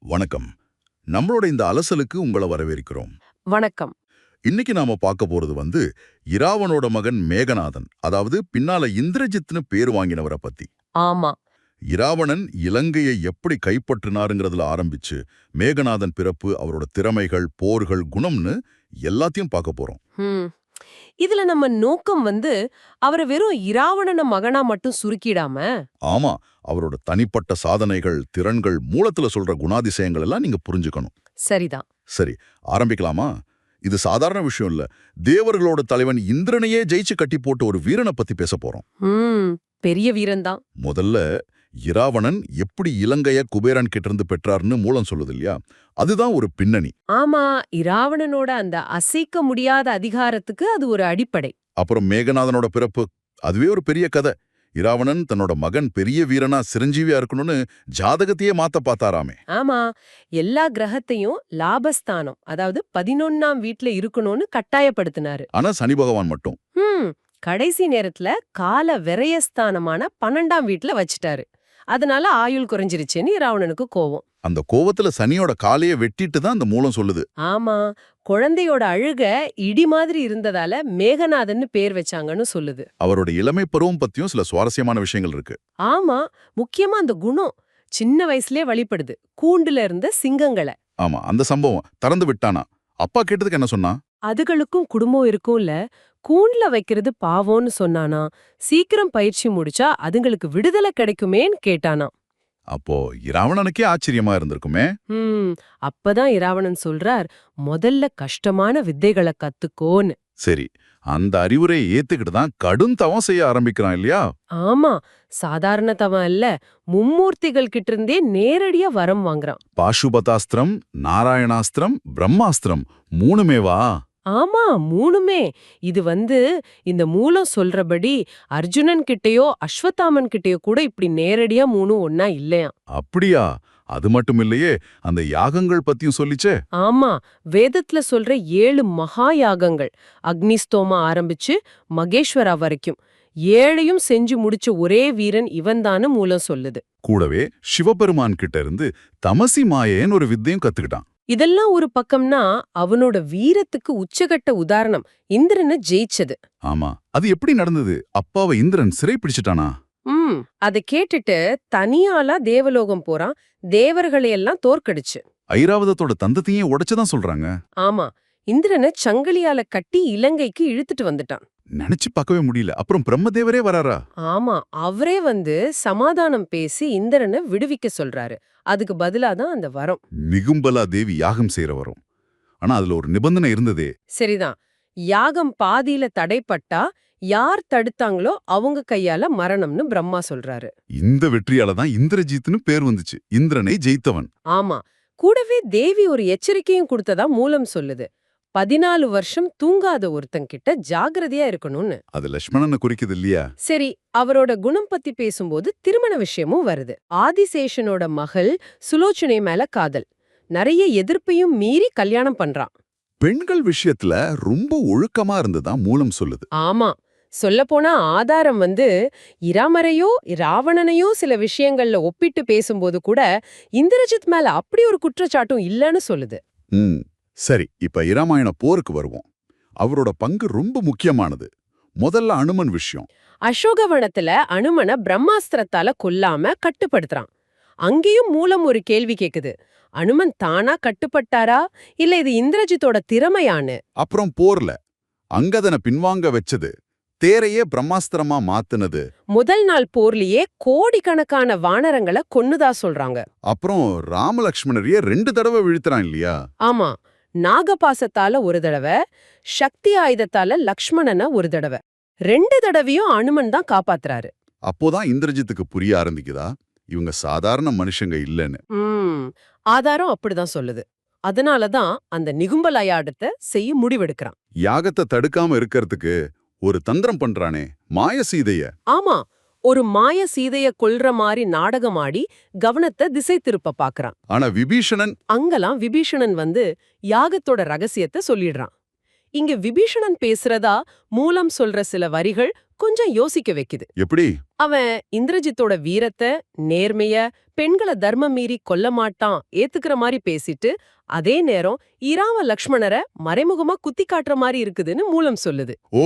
வணக்கம். நம்மளோட இந்த அலசலுக்கு உங்களை வரவேற்கிறோம். வணக்கம். இன்னைக்கு நாம பார்க்க போறது இராவணோட மகன் மேகநாதன், அதாவது பின்னால இந்திரஜித்னு பேர் வாங்கினவரை பத்தி. ஆமா. இராவணன் இலங்கையை எப்படி கைப்பற்றினாருங்கிறதுல ஆரம்பிச்சு மேகநாதன் பிறப்பு, அவரோட திறமைகள், போர்கள், குணம்னு எல்லாத்தையும் பார்க்க போறோம். இதுல நம்ம நோக்கம் அவரை வெறும் இராவணன மகனா மட்டும் சுருக்கிடாம, ஆமா, அவரோட தனிப்பட்ட சாதனைகள், திறன்கள், மூலத்துல சொல்ற குணாதிசயங்கள் எல்லாம் நீங்க புரிஞ்சுக்கணும். சரிதான். சரி, ஆரம்பிக்கலாமா? இது சாதாரண விஷயம் இல்ல. தேவர்களோட தலைவன் இந்திரனையே ஜெயிச்சு கட்டி போட்ட ஒரு வீரனை பத்தி பேச போறோம். பெரிய வீரன்தான். முதல்ல இராவணன் எப்படி இலங்கைய குபேரன் கிட்ட இருந்து பெற்றார்னு மூலம் சொல்லுது இல்லையா? அதுதான் ஒரு பின்னணி. ஆமா, இராவணனோட அந்த அசைக்க முடியாத அதிகாரத்துக்கு அது ஒரு அடிப்படை. அப்புறம் மேகநாதனோட பிறப்பு, அதுவே ஒரு பெரிய கதை. இராவணன் தன்னோட மகன் பெரிய வீரனா சிரஞ்சீவியா இருக்கணும்னு ஜாதகத்தையே மாத்த பார்த்தாராமே. ஆமா, எல்லா கிரகத்தையும் லாபஸ்தானம், அதாவது 11ஆம் வீட்ல இருக்கணும்னு கட்டாயப்படுத்தினாரு. ஆனா சனி பகவான் மட்டும் கடைசி நேரத்துல கால விரயஸ்தானமான 12ஆம் வீட்ல வச்சிட்டாரு. அதனால ஆயுள் குறைஞ்சிருச்சுன்னு இராவணனுக்கு கோவம். அந்த கோவத்துல சனியோட காலையை வெட்டிட்டு தான் அந்த மூலம் சொல்லுது. ஆமா, குழந்தையோட அழுக இடி மாதிரி இருந்ததால மேகநாதன்னு பேர் வச்சாங்கன்னு சொல்லுது. அவரோட இளமை பருவம் பத்தியும் சில சுவாரஸ்யமான விஷயங்கள் இருக்கு. ஆமா, முக்கியமா அந்த குணம் சின்ன வயசுலயே வழிபடுது. கூண்டுல இருந்த சிங்கங்களை. ஆமா, அந்த சம்பவம் திறந்து விட்டானா? அப்பா கேட்டதுக்கு என்ன சொன்னா? அதுகளுக்கும் குடும்பம் இருக்கும்ல, கூண்டுல வைக்கிறது பாவம்னு சொன்னானா. சீக்கிரம் பயிற்சி முடிச்சா அதுங்களுக்கு விடுதலை கிடைக்குமேன்னு கேட்டானா. அப்போ இராவணனுக்கே ஆச்சரியமா இருந்திருக்குமே. அப்பதான் இராவணன் சொல்றார், முதல்ல கஷ்டமான வித்தைகளை கத்துக்கோன்னு. சரி, அந்த அறிவுரையை ஏத்துக்கிட்டு தான் கடும் தவம் செய்ய ஆரம்பிக்கிறான் இல்லையா? ஆமா, சாதாரண தவம் அல்ல, மும்மூர்த்திகள் கிட்ட இருந்தே நேரடியா வரம் வாங்குறான். பாசுபதாஸ்திரம், நாராயணாஸ்திரம், பிரம்மாஸ்திரம், மூணுமேவா? ஆமா, மூணுமே. இது இந்த மூலம் சொல்றபடி அர்ஜுனன் கிட்டயோ அஸ்வத்தாமன் கிட்டயோ கூட இப்படி நேரடியா மூணு ஒன்னா இல்லையா? அப்படியா? அது மட்டும் இல்லையே, அந்த யாகங்கள் பத்தியும் சொல்லிச்சே. ஆமா, வேதத்துல சொல்ற 7 மகா யாகங்கள், அக்னிஸ்தோமா ஆரம்பிச்சு மகேஸ்வரா வரைக்கும் 7ஐயும் செஞ்சு முடிச்ச ஒரே வீரன் இவன்தான்னு மூலம் சொல்லுது. கூடவே சிவபெருமான் கிட்ட இருந்து தமசி மாயேன்னு ஒரு வித்தையும் கத்துக்கிட்டான். இதெல்லாம் ஒரு பக்கம்னா, அவனோட வீரத்துக்கு உச்சகட்ட உதாரணம் இந்திரனை ஜெயிச்சது. ஆமா, அது எப்படி நடந்தது? அப்பாவை இந்திரன் சிறை பிடிச்சிட்டானா? அத கேட்டுட்டு தனியாலா தேவலோகம் போறான். தேவர்களையெல்லாம் தோற்கடிச்சு ஐராவதத்தோட தந்தத்தையே உடைச்சுதான் சொல்றாங்க. ஆமா, இந்திரனை சங்கிலியால கட்டி இலங்கைக்கு இழுத்துட்டு வந்துட்டான். நினைச்சு பார்க்கவே முடியல. அப்புறம் பிரம்மதேவரே வராரா? ஆமா, அவரே சமாதானம் பேசி இந்திரனை விடுவிக்க சொல்றாரு. அதுக்கு பதிலாதான் அந்த வரம். நிகும்பலா தேவி யாகம் செய்யற வரும். ஆனா அதுல ஒரு நிபந்தனை இருந்ததே. சரிதான், யாகம் பாதியில தடைப்பட்டா யார் தடுத்தாங்களோ அவங்க கையால மரணம்னு பிரம்மா சொல்றாரு. இந்த வெற்றியால தான் இந்திரஜித்னு பேர் வந்துச்சு, இந்திரனை ஜெயித்தவன். ஆமா, கூடவே தேவி ஒரு எச்சரிக்கையும் கொடுத்ததா மூலம் சொல்லுது. 14 வருஷம் தூங்காத ஒருத்தங்கிட்ட ஜாகிரதையா இருக்கணும்னு. அது லட்சுமணனை குறிக்குது இல்லையா? சரி, அவரோட குணம் பத்தி பேசும்போது திருமண விஷயமும் வருது. ஆதிசேஷனோட மகள் சுலோச்சனை மேல காதல், நிறைய எதிர்ப்பையும் மீறி கல்யாணம் பண்றான். பெண்கள் விஷயத்துல ரொம்ப ஒழுக்கமா இருந்ததா மூலம் சொல்லுது. ஆமா, சொல்லப்போனா ஆதாரம் இராமரையோ ராவணனையோ சில விஷயங்கள்ல ஒப்பிட்டு பேசும்போது கூட இந்திரஜித் மேல அப்படி ஒரு குற்றச்சாட்டும் இல்லன்னு சொல்லுது. சரி, இப்ப இராமாயண போருக்கு வருவோம். அவரோட பங்கு ரொம்ப முக்கியமானது. முதல்ல அனுமன் விஷயம். அசோகவனத்துல அனுமனை பிரம்மாஸ்திரத்தால கொல்லாம கட்டுப்படுத்துறான். அங்கேயும் மூலம் ஒரு கேள்வி கேக்குது, அனுமன் தானா கட்டுப்பட்டாரா இல்ல இது இந்திரஜித்தோட திறமையான்னு. அப்புறம் போர்ல அங்கதனை பின்வாங்க வச்சது, தேரையே பிரம்மாஸ்திரமா மாத்துனது, முதல் நாள் போர்லயே கோடிக்கணக்கான வானரங்களை கொன்னுதா சொல்றாங்க. அப்புறம் ராமலக்ஷ்மணரையே 2 தடவை வீழ்த்துறான் இல்லையா? ஆமா, நாகபாசத்தால ஒரு தடவை, சக்தி ஆயுதத்தால லக்ஷ்மணனை ஒரு தடவை. 2 தடவையும் அனுமன் தான் காப்பாத்துறாரு. அப்போதான் இந்திரஜித்துக்கு புரிய ஆரம்பிக்குதா, இவங்க சாதாரண மனுஷங்க இல்லன்னு. ஆதாரம் அப்படிதான் சொல்லுது. அதனாலதான் அந்த நிகும்பலயாடத்தை செய்ய முடிவெடுக்கிறான். யாகத்தை தடுக்காம இருக்கிறதுக்கு ஒரு தந்திரம் பண்றானே, மாய சீதைய. ஆமா, ஒரு மாய சீதைய கொல்ற மாதிரி நாடகமாடி கவனத்தை திசை திருப்ப பாக்குறான். ஆனா விபீஷணன் அங்கெல்லாம் விபீஷணன் யாகத்தோட ரகசியத்தை சொல்லிடுறான். இங்க விபீஷணன் பேசுறதா மூலம் சொல்ற சில வரிகள் கொஞ்சம் யோசிக்க வைக்குது. எப்படி? அவன் இந்திரஜித்தோட வீரத்தை, நேர்மைய, பெண்களை தர்மம் மீறி கொல்ல மாட்டான் ஏத்துக்கிற மாதிரி பேசிட்டு, அதே நேரம் இராம லக்ஷ்மணரை மறைமுகமா குத்தி காட்டுற மாதிரி இருக்குதுன்னு மூலம் சொல்லுது. ஓ,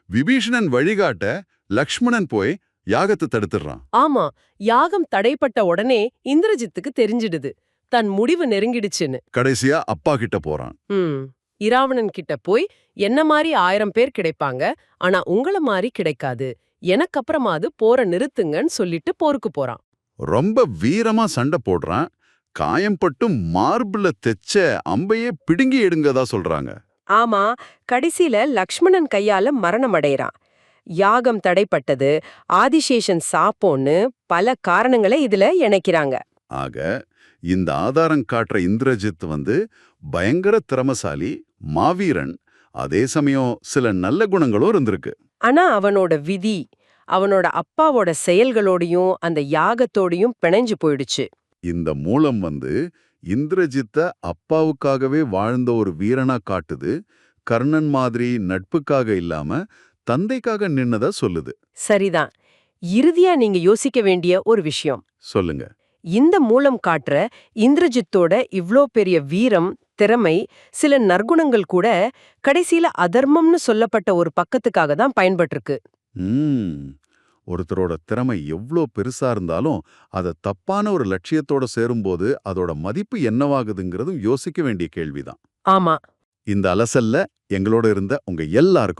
விபீஷணன் வழிகாட்ட லக்ஷ்மணன் போய் யாகத்தை தடுத்துடுறான். ஆமா, யாகம் தடைப்பட்ட உடனே இந்திரஜித்துக்கு தெரிஞ்சிடுது தன் முடிவு நெருங்கிடுச்சுன்னு. கடைசியா அப்பா கிட்ட போறான். இராவணன் கிட்ட போய் என்ன மாதிரி 1000 பேர் கிடைப்பாங்க, ஆனா உங்கள மாதிரி கிடைக்காது, எனக்கு அப்புறமாவது போரை நிறுத்துங்கன்னு சொல்லிட்டு போருக்கு போறான். ரொம்ப வீரமா சண்டை போடுறான். காயம்பட்டு மார்புல தெச்ச அம்பையே பிடுங்கி எடுங்கதா சொல்றாங்க. ஆமா, கடைசியில லக்ஷ்மணன் கையால மரணம் அடைறான். யாகம் தடைப்பட்டது, ஆதிசேஷன் சாப்போன்னு பல காரணங்களை இதுல இணைக்கிறாங்க. ஆக இந்த ஆதாரம் காட்டுற இந்திரஜித் பயங்கர திறமசாலி, மாவீரன். அதே சமயம் சில நல்ல குணங்களும் இருந்திருக்கு. ஆனா அவனோட விதி, அவனோட அப்பாவோட செயல்களோடையும் அந்த யாகத்தோடையும் பிணைஞ்சு போயிடுச்சு. இந்த மூலம் இந்திரஜித்த அப்பாவுக்காகவே வாழ்ந்த ஒரு வீரனா காட்டுது. கர்ணன் மாதிரி நட்புக்காக இல்லாம தந்தைக்காக நின்னதா சொல்லுது. சரிதான். இறுதியா நீங்க யோசிக்க வேண்டிய ஒரு விஷயம். சொல்லுங்க. இந்த மூலம் காட்டுற இந்திரஜித்தோட இவ்ளோ பெரிய வீரம், திறமை, சில நற்குணங்கள் கூட கடைசியில அதர்மம்னு சொல்லப்பட்ட ஒரு பக்கத்துக்காக தான் பயன்பட்டிருக்கு. ஒருத்தரோட திறமை எவ்ளோ பெருசா இருந்தாலும் அத தப்பான ஒரு லட்சியத்தோட சேரும்போது அதோட மதிப்பு என்னவாகுதுங்கிறதும் யோசிக்க வேண்டிய கேள்விதான். ஆமா. இந்த அலசல்ல எங்களோட இருந்த உங்க எல்லாருக்கும்